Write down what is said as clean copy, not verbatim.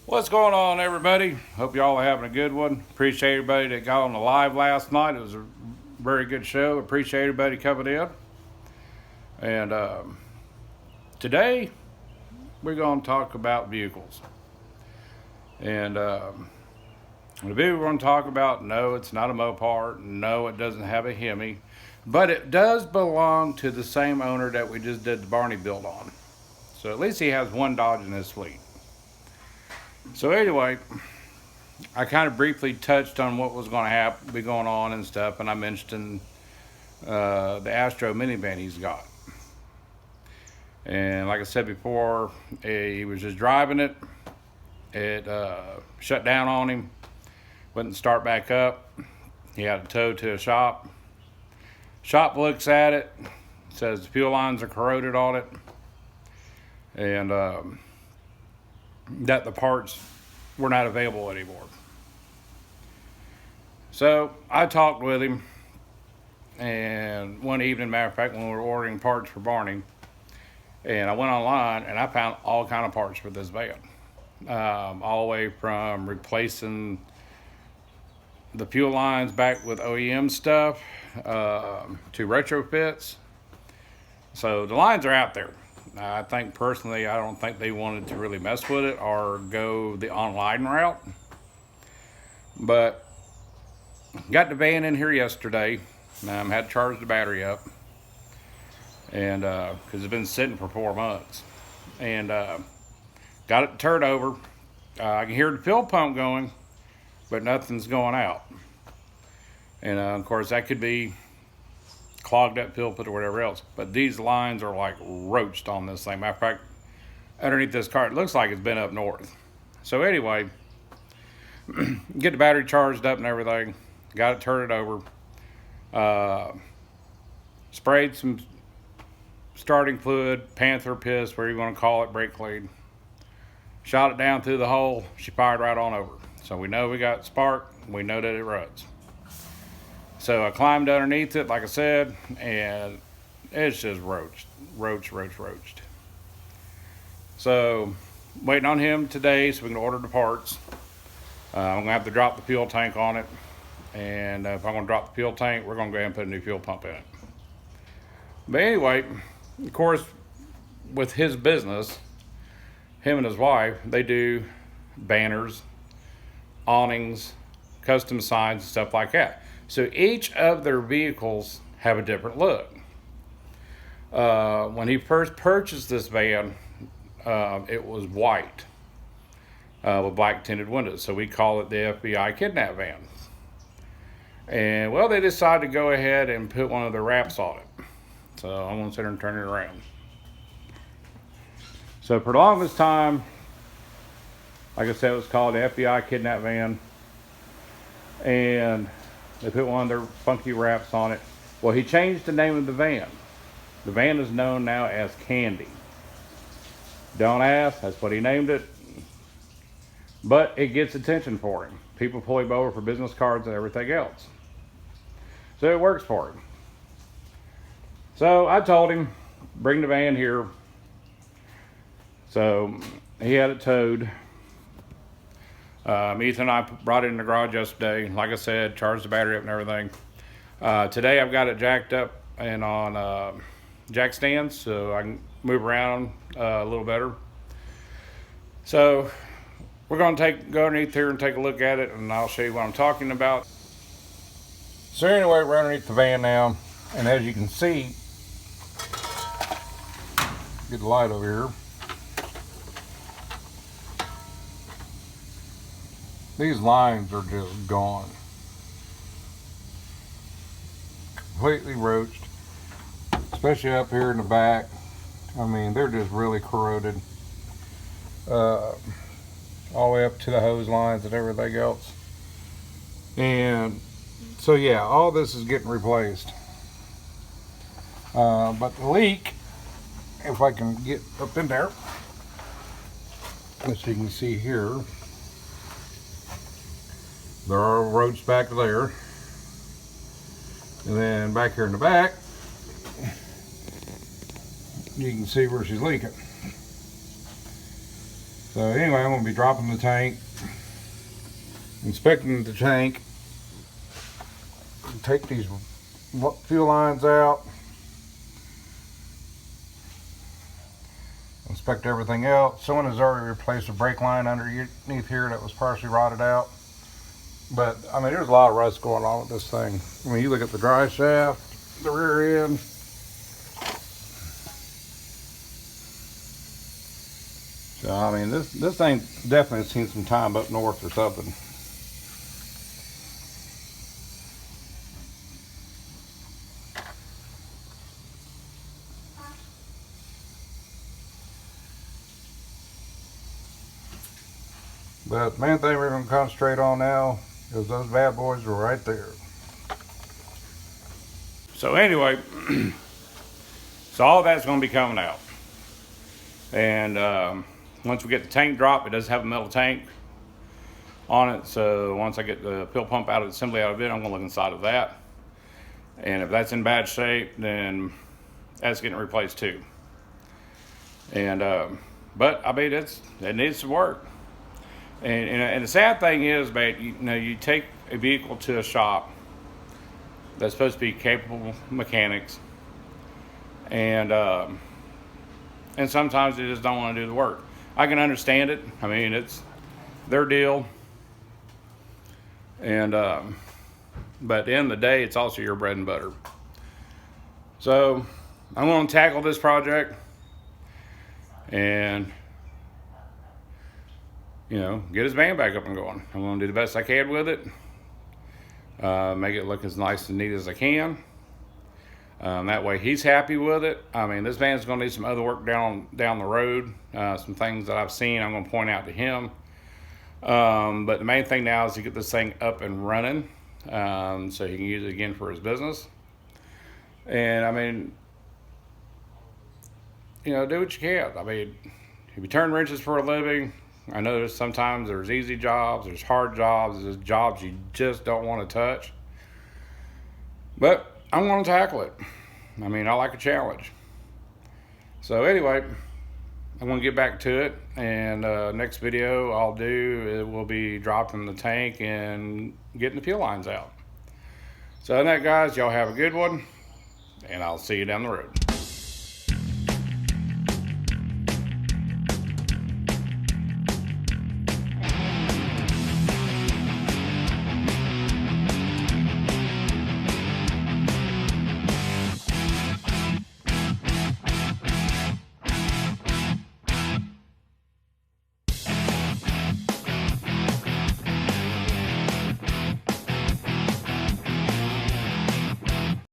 What's going on, everybody? Hope y'all are having a good one. Appreciate everybody that got on the live last night. It was a very good show. Appreciate everybody coming in. And today we're going to talk about vehicles. And the vehicle we're going to talk about, no, it's not a Mopar. No, it doesn't have a Hemi. But it does belong to the same owner that we just did the Barney build on. So at least he has one Dodge in his fleet. So anyway, I kind of briefly touched on what was going to be going on and stuff, and I mentioned the Astro minivan he's got. And like I said before, he was just driving it. It shut down on him, wouldn't start back up. He had it towed to a shop. Shop looks at it, says the fuel lines are corroded on it, and that the parts were not available anymore. So I talked with him, and one evening, matter of fact, when we were ordering parts for Barney, and I went online and I found all kind of parts for this van, all the way from replacing the fuel lines back with OEM stuff to retrofits. So the lines are out there. I think personally, I don't think they wanted to really mess with it or go the online route. But got the van in here yesterday. Had to charge the battery up, and because it's been sitting for 4 months, and got it turned over. I can hear the fuel pump going, but nothing's going out. And of course, that could be clogged up filter or whatever else, but these lines are like roached on this thing. Matter of fact, underneath this car, it looks like it's been up north. So anyway, get the battery charged up and everything, got it turned over, sprayed some starting fluid, Panther piss, whatever you want to call it, brake clean, shot it down through the hole. She fired right on over. So we know we got spark, we know that it runs. So I climbed underneath it, like I said, and it's just roached. So waiting on him today so we can order the parts. I'm gonna have to drop the fuel tank on it, and if I'm gonna drop the fuel tank, we're gonna go ahead and put a new fuel pump in it. But anyway, of course, with his business, him and his wife, they do banners, awnings, custom signs, and stuff like that. So each of their vehicles have a different look. When he first purchased this van, it was white with black tinted windows. So we call it the FBI kidnap van. And well, they decided to go ahead and put one of the wraps on it. So I'm going to sit here and turn it around. So for the longest time, like I said, it was called the FBI kidnap van. And they put one of their funky wraps on it. Well, he changed the name of the van. The van is known now as Candy. Don't ask, that's what he named it. But it gets attention for him. People pull him over for business cards and everything else. So it works for him. So I told him, bring the van here. So he had it towed. Ethan and I brought it in the garage yesterday. Like I said, charged the battery up and everything. Today I've got it jacked up and on jack stands so I can move around a little better. So we're going to go underneath here and take a look at it, and I'll show you what I'm talking about. So anyway, we're underneath the van now, and as you can see, get the light over here. These lines are just gone. Completely roached. Especially up here in the back. I mean, they're just really corroded. All the way up to the hose lines and everything else. And so yeah, all this is getting replaced. But the leak, if I can get up in there, as you can see here, there are roads back there, and then back here in the back you can see where she's leaking. So anyway, I'm going to be dropping the tank, inspecting the tank, take these fuel lines out, inspect everything else. Someone has already replaced a brake line underneath here that was partially rotted out. But I mean, there's a lot of rust going on with this thing. I mean, you look at the dry shaft, the rear end. So I mean, this thing definitely has seen some time up north or something. But the main thing we're going to concentrate on now is those bad boys are right there. So anyway, so all of that's going to be coming out. And once we get the tank dropped, it does have a metal tank on it. So once I get the fuel pump out of the assembly out of it, I'm going to look inside of that. And if that's in bad shape, then that's getting replaced too. And but I mean, it needs to work. And the sad thing is, man, you take a vehicle to a shop that's supposed to be capable mechanics, and sometimes they just don't want to do the work. I can understand it. I mean, it's their deal, and but at the end of the day, it's also your bread and butter. So I'm going to tackle this project, and get his van back up and going. I'm going to do the best I can with it. Make it look as nice and neat as I can. That way he's happy with it. I mean, this van's going to need some other work down the road. Some things that I've seen I'm going to point out to him. But the main thing now is to get this thing up and running, so he can use it again for his business. And I mean, do what you can. I mean, if you turn wrenches for a living, I know sometimes there's easy jobs, there's hard jobs, there's jobs you just don't want to touch. But I'm going to tackle it. I mean, I like a challenge. So anyway, I'm going to get back to it. And next video I'll do, it will be dropping the tank and getting the fuel lines out. So other than that, guys, y'all have a good one. And I'll see you down the road.